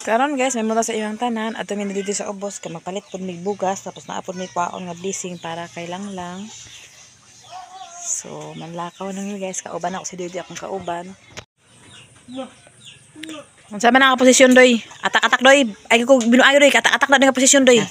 Karon guys, may muna sa iyang tanan at may dito sa ubos kay magpalit pud mig bugas tapos naapod may kwaon nga blessing para kay lang. So, manlakaw nang guys, kauban ako si Didi akong kauban. Unsa man ang posisyon doy? Atak-atak doy. Ay ko binuayo doy, atak-atak na nga posisyon doy.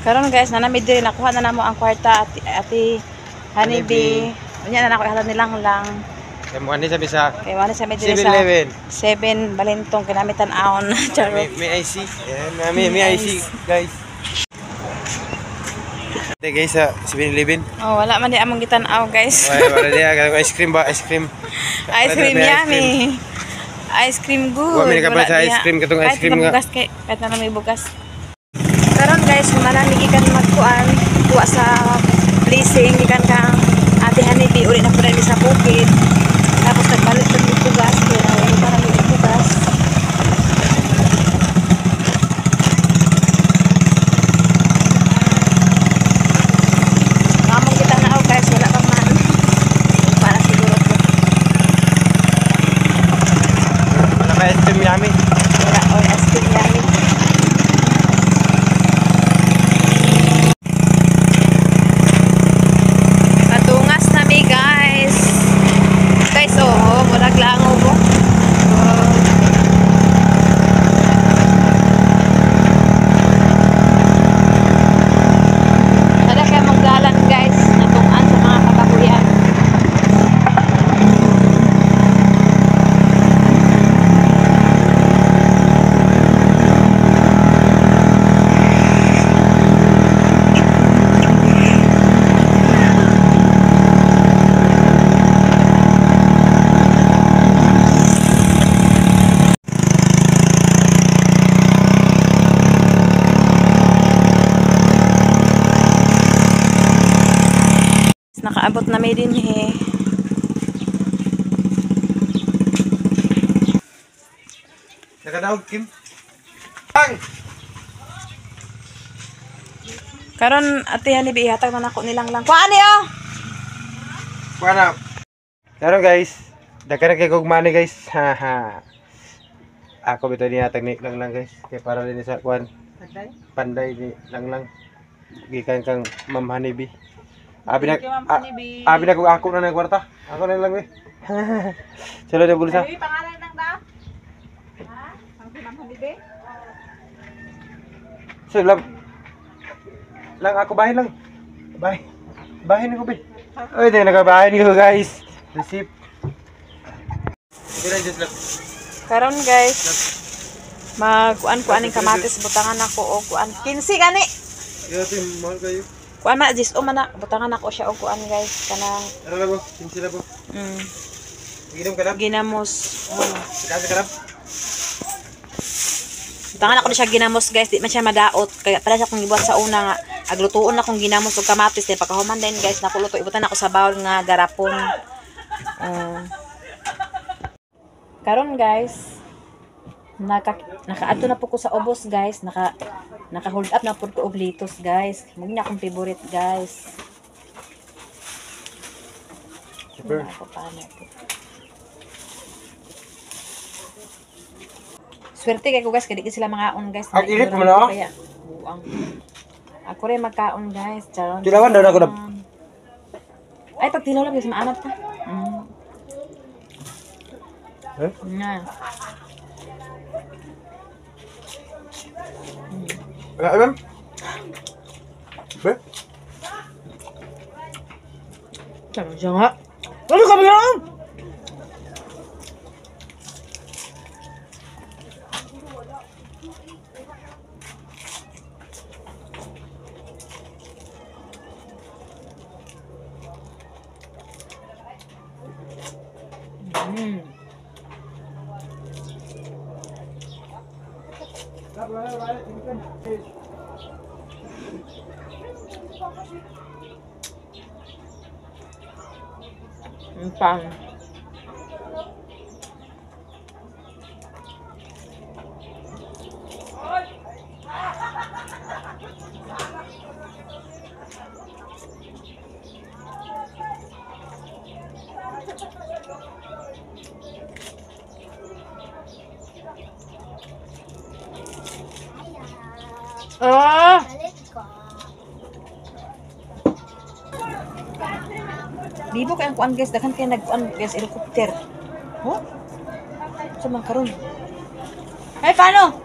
Karon guys, nanamid din nakuha na namo ang kwarta ati Honeybee. Unya na nako ihatod nilang lang. Kay mo ani sa bisa. Kay wala sa medyo sa 7 balintong kinamitan aon. May IC. Yan, may IC guys. Ate guys sa 7-Eleven. Oh, wala man di among gitan-aw guys. Wala di aga ice cream ba? Ice cream. Ice cream yummy. Ice cream good. Wa may kapal sa ice cream katong ice cream nga. Kahit na may bugas. Karon guys, kung marami gikan magkuan, tuwa sa blessing gikan kang Ate Honeybee uli na pud sa bukid. Tapos nagbalit sa bugas, kaya wala para may bugas. Among kita na guys, wala pa man. Para siguro po. Wala pa ice cream yummy. Wala o ice cream yummy. Nakaabot na may din eh. Nakadaog Kim. Bang! Karon Ate Honeybee ihatag na nako nilang lang. Kuan ni oh. Kuana. Pero guys, daghan kay kog money guys. Haha. Ako bitaw niya tag ni lang guys. Kay para din sa kuan. Panday ni lang. Gikan kang Ma'am Honeybee. Abi na kung ako na ng kwarta. Ako na lang, Salo na bulsa. Ay, pangalan lang daw. Ha? Ang Ma'am Honeybee? So, lang ako bahay lang. Bahay ni ko, be. Oy, tayo nakabahay ni ko, guys. Receipt. Karon guys, mag-kuan-kuan ng kamatis, butangan ako o kuan. 15 gani. Yo, tim, mahal kayo. Kuan man jis o man butangan ako siya og kuan guys kanang ano labo kinsi labo ginom ka ginamos kasi karap Tangan ako na siya ginamos guys, di man siya madaot. Kaya pala siya kung ibuhat sa una nga. Aglutuon na kong ginamos og kamatis din pagkahuman din guys, nakuluto ibutan ako sa bawol nga garapon. Karon guys, nakaadto na po ko sa ubos guys, naka hold up na po ko og litos guys. Muna na akong favorite guys. Super. Ako paano ito. Swerte kay ko guys, kaya di sila makaon guys. Ang init mo na? Kaya, buang. Ako rin magkaon guys. Charon. Tilawan daw na ako na. Ay, pag tilaw lang guys, maanap ta. Eh? Nga. Ma'am? Be? Charon siya nga. Ano ka ba yan? Pang. Ah! Bibo kay ang kuan guys, daghan kay nagkuan guys helicopter. Ho? Sa man karon. Ay paano?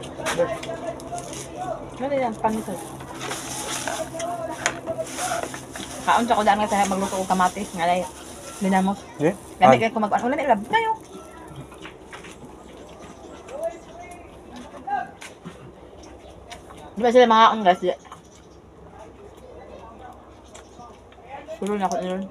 Ano yan pangito? Kaon sa ko daan nga sa magluto og kamatis ngalay. Minamos. Eh? Lami kay ko magkuan wala na ilab kayo. Di ba sila mga kaon guys? Sulo na ako nilon.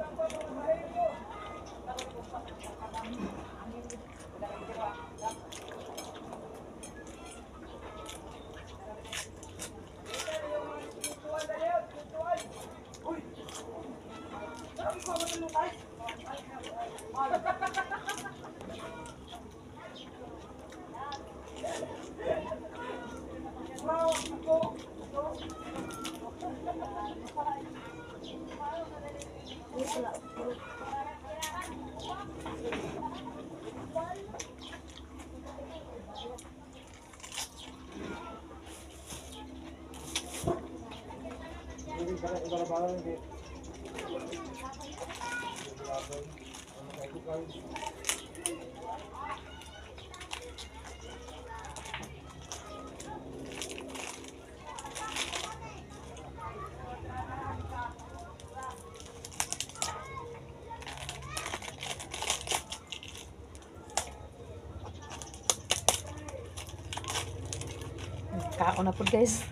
Kaon na po guys.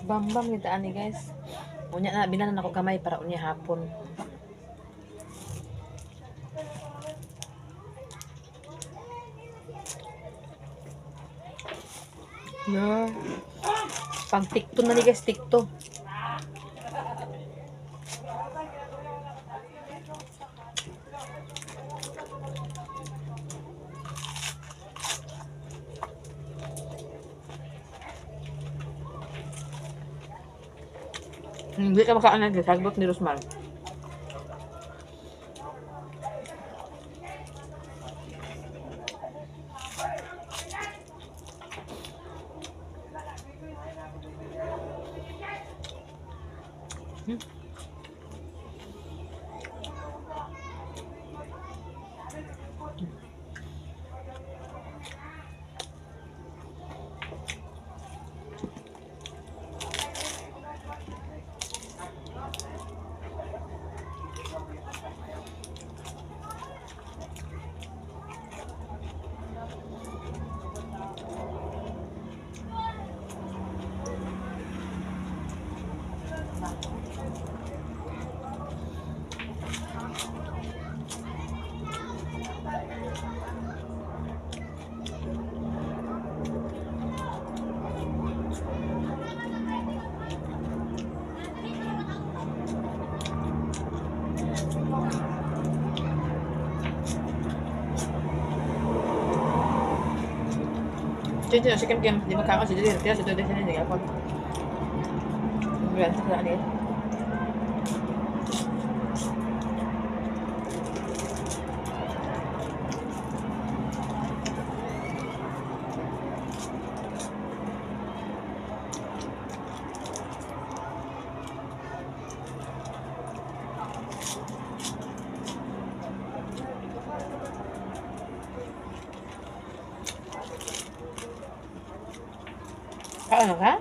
Bambam kita ani guys. Unya na binanan ako kamay para unya hapon. No. Pang tikto na ni guys, tikto. Hindi ka makaanan guys, sagbot ni Rosmar. Jadi si Kim Kim di Macau si Dili dia sudah di sini nih apa? Bulan sekarang ini. Ano ka?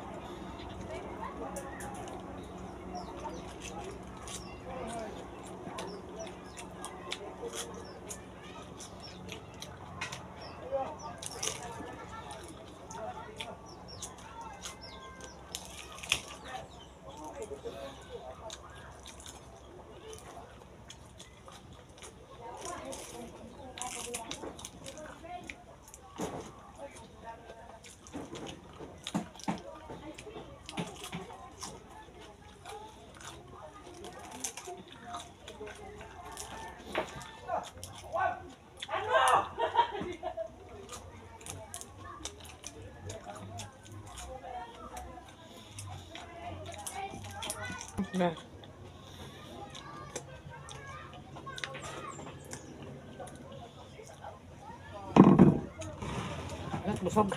Nah. Busog.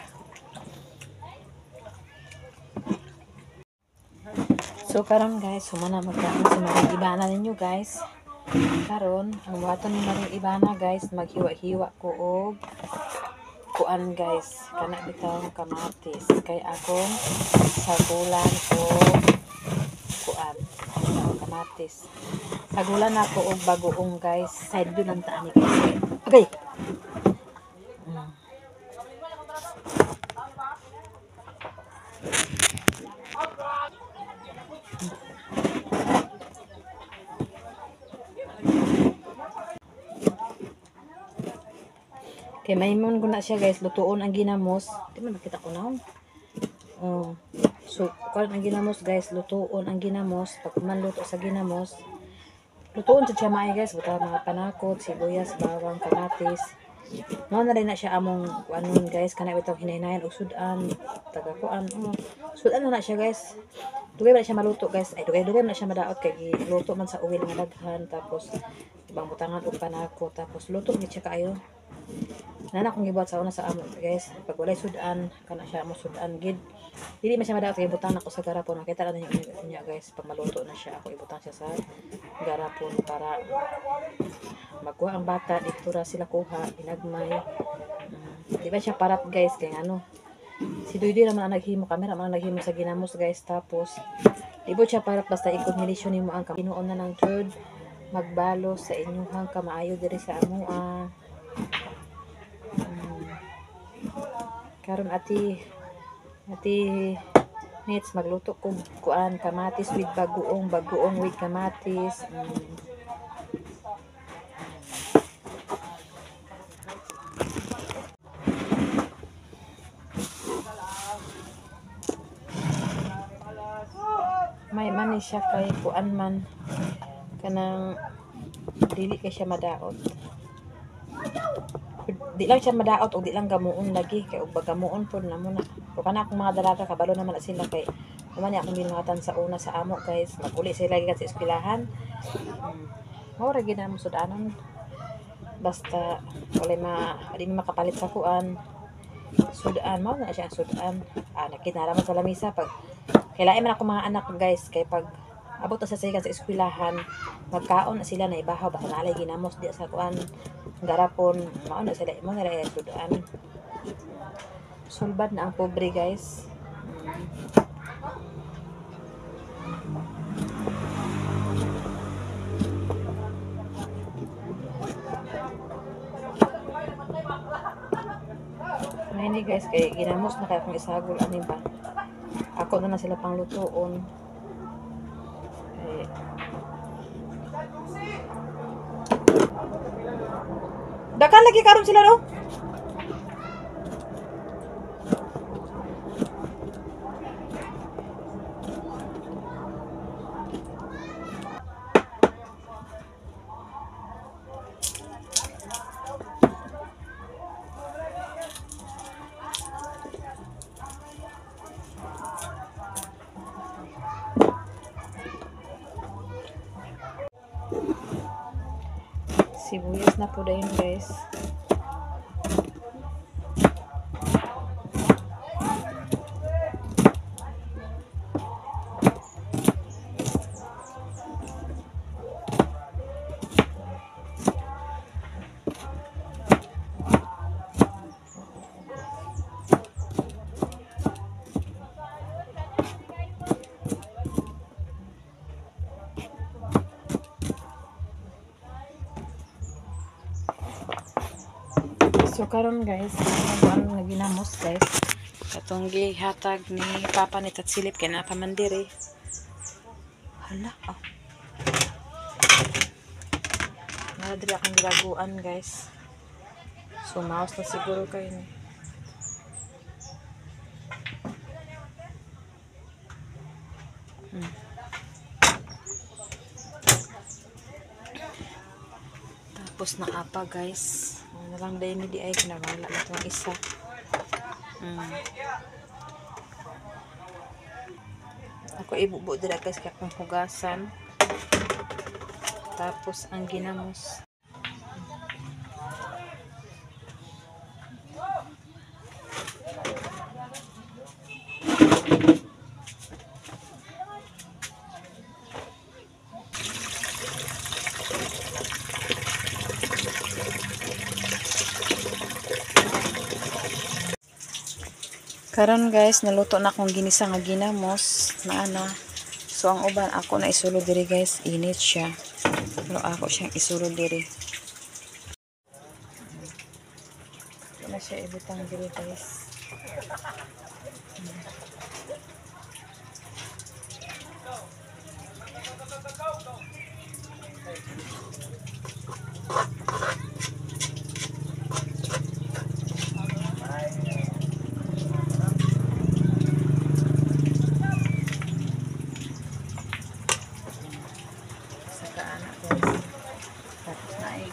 So karon guys, humana magkaon sa mga ibana ninyo guys. Karon ang waton ni maring ibana guys, maghiwa-hiwa ko og kuan guys, kana bitaw kamatis kay akong sagulan o kuan kamatis. Sagulan ako og bagoong guys, side view lang ta ani guys. Okay. Kay maimon ko na siya guys, lutuon ang ginamos. Di man nakita ko na. So, kuan ang ginamos guys, lutuon ang ginamos. Pag manluto sa ginamos, lutuon siya maay guys, buta mga panakot, sibuyas, bawang, kamatis. Mao na rin na siya among anon guys, kana bitong hinahinayan og sudan, taga kuan. Sudan na siya guys. Dugay ba na siya maluto guys? Ay dugay na siya madaot kay luto man sa uwil nga daghan, tapos ibang butangan og panakot, tapos luto ni siya kaayo. Nana kung gibuhat sa una sa amo guys, pag walay sudan kana siya mo sudan gid dili man siya madaot kay ibutan ako sa garapon. Nakita na niya guys, pag maluto na siya ako ibutan siya sa garapon para magkuha ang bata dito ra sila kuha ginagmay. Di ba siya parat guys kay ano si Duydoy naman ang naghimo, camera man ang naghimo sa ginamos guys. Tapos di ba siya parat basta ikot milisyon nimo ang kinuon na ng third magbalo sa inyong kamaayo diri sa amoa. Karon ati nets magluto ko kuan kamatis with bagoong with kamatis. May man siya kay kuan man kanang dili kay siya madaot. Di lang siya madaot o di lang gamuon lagi kay og bagamuon pod na mo na. Kung kana akong mga dalaga kabalo naman na sila kay kuman akong binungatan sa una sa amo guys, maguli sila gikan sa eskwelahan. Mao ra gid mo sudanon. Basta wala di makapalit sa kuan. Sudan mao na siya sudan. Nakita naman sa lamisa pag kailain man ako mga anak guys kay pag abot na sa sigan sa eskwelahan magkaon na sila na ibahaw basta nalay ginamos di sa kuan garapon mao na sila mo na sudan. Sulbad na ang pobre guys. Ini guys kay ginamos na kay akong isagol ani ba. Ako na sila pang lutuon. Dakan lagi karon sila no? Sibuyas na po dayon guys. So karon guys, ano ginamos guys. Katong gihatag ni Papa ni Tatsilip kay na pamandiri. Hala, oh. Nadri akong gilaguan guys. So mouse na siguro kayo ni. Tapos na apa guys. Ano lang dahil hindi ay kinawala na itong isa. Ako ibubo dira guys kakong hugasan. Tapos ang ginamos. Karon guys, naluto na akong ginisa nga ginamos na ana. So ang uban ako na isulod diri guys, init siya. Pero ako siyang isulod diri. Wala siya ibutang diri guys.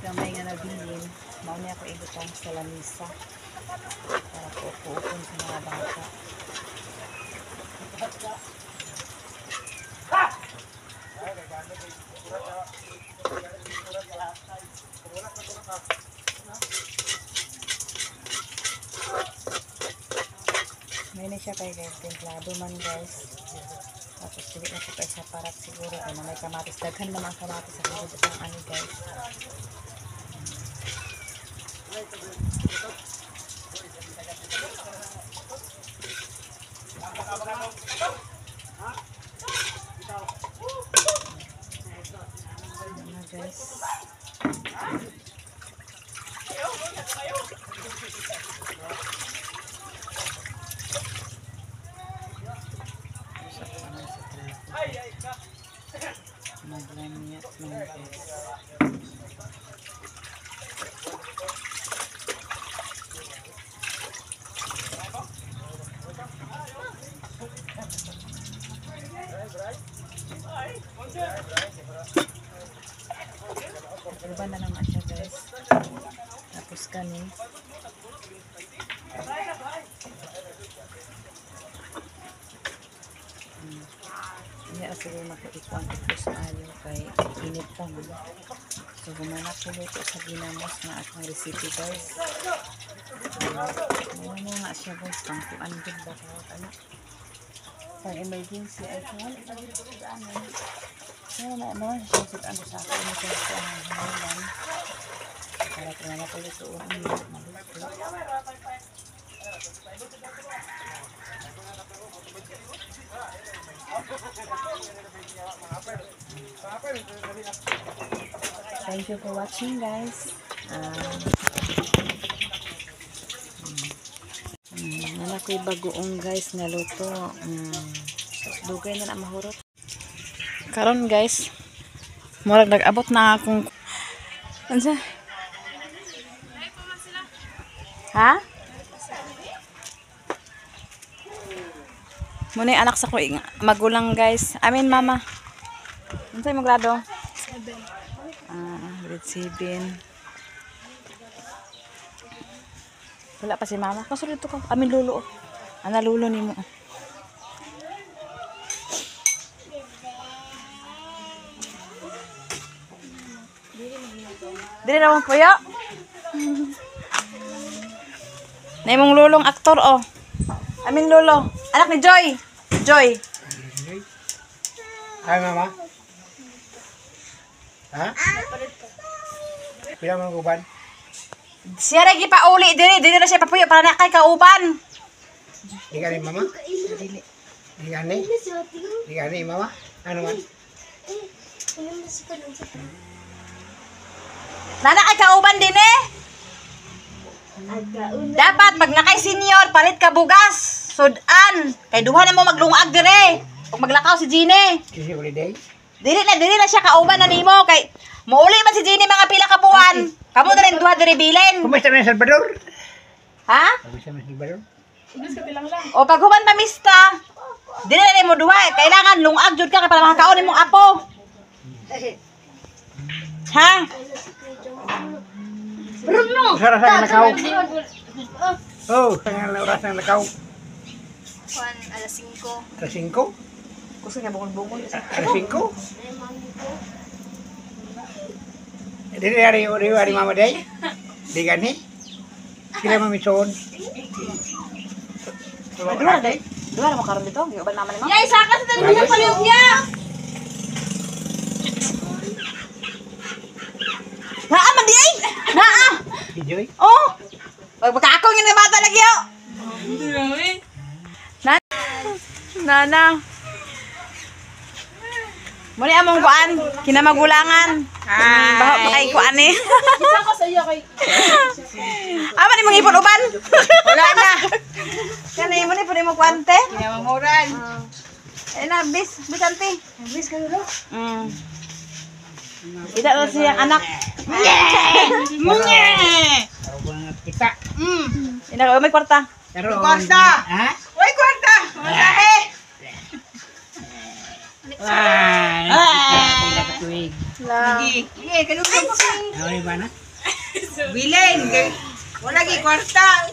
Gamay nga nabilin, mauna ako ibutang sa lamisa para po puupon sa mga bata. May na siya kay guys, templado man guys. Tapos hindi na siya kay separate siguro kaya may kamatis. Daghan naman kamatis sa kabudot ng ano guys. Guys. Maglamiyat mga guys. Iba na naman siya guys. Tapos kani. Hindi na siguro makuikuan ito sa ayo kay init pa mo. So humanap ko ito sa ginamos na akong recipe guys. Ano nga siya guys. Pangkuan din ba ano? Pang emergency ay kung ano na siya ano sa akin ito sa hanggang para kung ko ito maluto. Thank you for watching guys. Nana ko'y bagoong guys na luto. Dugay na mahurot. Karon guys, murag nag-abot na akong ansa? Ha? Muna yung anak sa ko magulang guys. Amin mama. Ano mo grado? 7. Grade 7. Wala pa si mama. Kaso dito ka. Amin lulo. Ana lulo ni mo. Dili na mong puyo. Na imong lulong aktor, oh. Aming lolo. Anak ni Joy. Joy. Ay, mama. Ha? Pila man kuban? Siya rin gipauli diri. Dili na siya papuyo para na kay kauban. Di ka ni mama? Di ka ni? Di ka ni mama? Ano man? Nana kay kauban din eh. Dapat pag nakay senior, palit ka bugas. Sudan. Kay duha na mo maglungag dire. Pag maglakaw si Gine. Kisi holiday? Dili na siya kauban na nimo kay muuli man si Gine mga pila ka buwan. Kamo na rin duha dire bilin. Kumusta na Salvador? Ha? Kumusta na Salvador? O pag human pamista. Dili na mo duha. Kailangan lungag jud ka kay para makakaon nimong apo. Ha? Oras ang lakaw. Oh, oras ang lakaw. Juan, alas 5. Alas 5? Gusto niya bukol-bukol. Alas 5? Dili ari mama day? Di ka ni? Sila mamison. Dua day. Dua na mo karon dito. Giuban naman nimo. Yay, saka sa tanong ng paliw niya! Naa man di ay. Naa. Si Joy? Oh. Pag ako yung bata lagi yo. Nana. Muli among kuan, kinamagulangan. Baho pa kay kuan eh. Saka sa iyo kay... Ama ni mong ipon uban. Wala na. Kani mo ni pud mo kuante. Kinamamuran. Ay na bis ante. Bis ka dulu. Kita na siyang anak. Munye! Araw ba kita? Ina may kwarta. Pero Kwarta! Ha? Uy, kwarta! Masahe! Ay, kita katuig. Lagi. Sige, kalusin ko kay... Ano ba na? Bilin! Wala gi kwarta!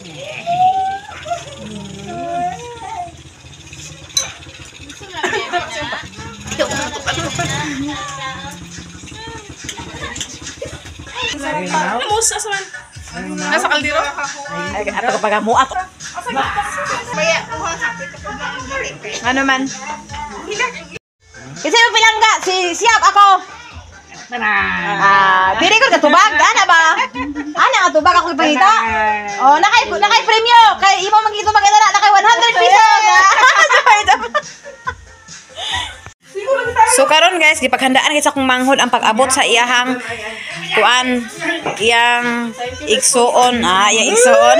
Musa sa man. Nasa kaldero? Ay ato pag muat. Kaya kuha hapit ako ng galing kay. Ano man? Kasi mo bilang ka si Siap ako. Pili ko katubag ana ba? Ana katubag ako ipangita. Oh, nakay premyo kay imo magito mag-alala nakay 100 pesos. So karon guys, gipaghandaan kita kong manghod ang pag-abot sa iyahang kuan, iyang igsuon, iyang igsuon.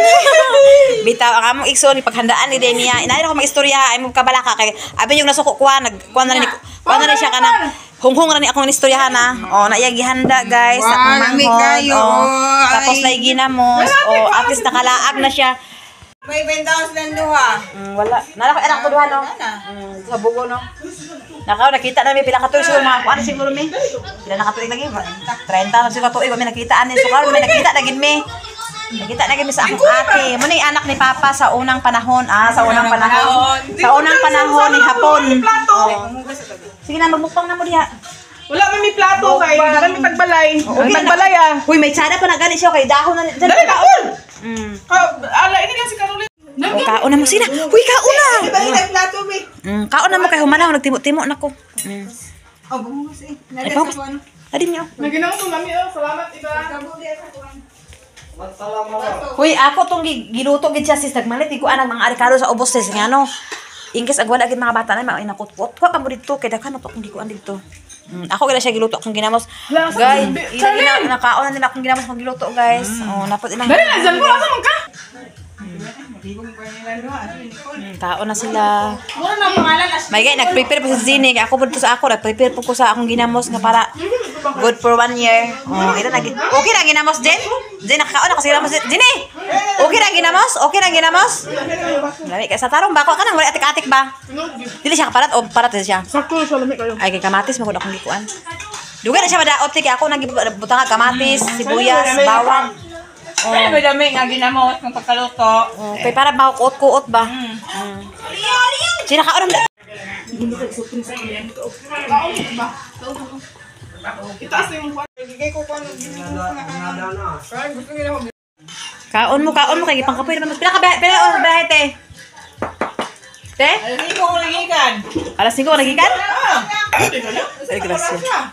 Bitaw ang among igsuon ipaghandaan ni niya. Inani ko mag-istorya ay mo kabalaka kay abi yung nasuko kuan nagkuan na rin siya kanang hunghong ra ni akong istoryahan na. Oh, na iya gihanda guys sa akong manghod. Tapos na ginamos. Oh, at least nakalaag na siya. May bendaos lang duha. Wala. Nala ko anak ko duha no. Sa bugo no. Nakaw nakita na mi pila ka tuig siguro mga kuan siguro mi. Pila na ka tuig lagi. 30 na siguro tuig mi nakita ani. So karon may nakita na gid mi. Nakita na gid mi sa akong ate. Mo ni anak ni papa sa unang panahon. Sa unang panahon. Sa unang panahon ni hapon. Sige na magmukbang na mo diha. Wala may plato kay, wala may pagbalay. Pagbalay Huy, may tsada pa na gani siya kay dahon na. Dali kaon. Ala ini lang si Caroline. O kaon na mo sila. Huy, kaon na. Bali nagplato mi. Kaon na mo kay humana nagtimo-timo na ko. Oh, bumos eh. Ay, papa. Adi niyo. Naginaw to nami salamat iba. Huy, ako tong giluto gid siya sis nagmalit ko anang mga arikado sa ubos sis ngano. Ingkes agwala gid mga bata na may nakot-kot. Ko mo dito kay daghan to kung di ko dito. Ako gila siya giluto akong ginamos. Guys, ila nakaon na nila akong ginamos akong giluto guys. Oh, napot ilang. Dali na dyan ko asa man ka. Kaon na sila. Mura na pangalan as. May gay nag-prepare pa si Zini kay ako pud sa ako nag-prepare po ko sa akong ginamos nga para good for 1 year. Oh, ito na okay na ginamos din. Din nakakaon ako sa ginamos. Zini. Okay na ginamos? Okay na ginamos? Lami kay sa tarong bako ka nang wala atik-atik ba? Dili siya kaparat o parat siya. Sakto sa lami kayo. Ay kay kamatis mo ko akong gikuan. Dugay na siya madaot kay ako nagbutang kamatis, sibuyas, bawang. Ay, may dami nga ginamot ng pagkaluto. Kay para makuot-kuot ba? Sina ka oram. Itaas na yung Nagigay ko kung ano. Kaya gusto nila ako. Kaon mo kay ipang kapoy naman. Pila bahay te. Te? Hindi ko uligikan. Alas 5 lagi kan? Ah! Ay, gracia.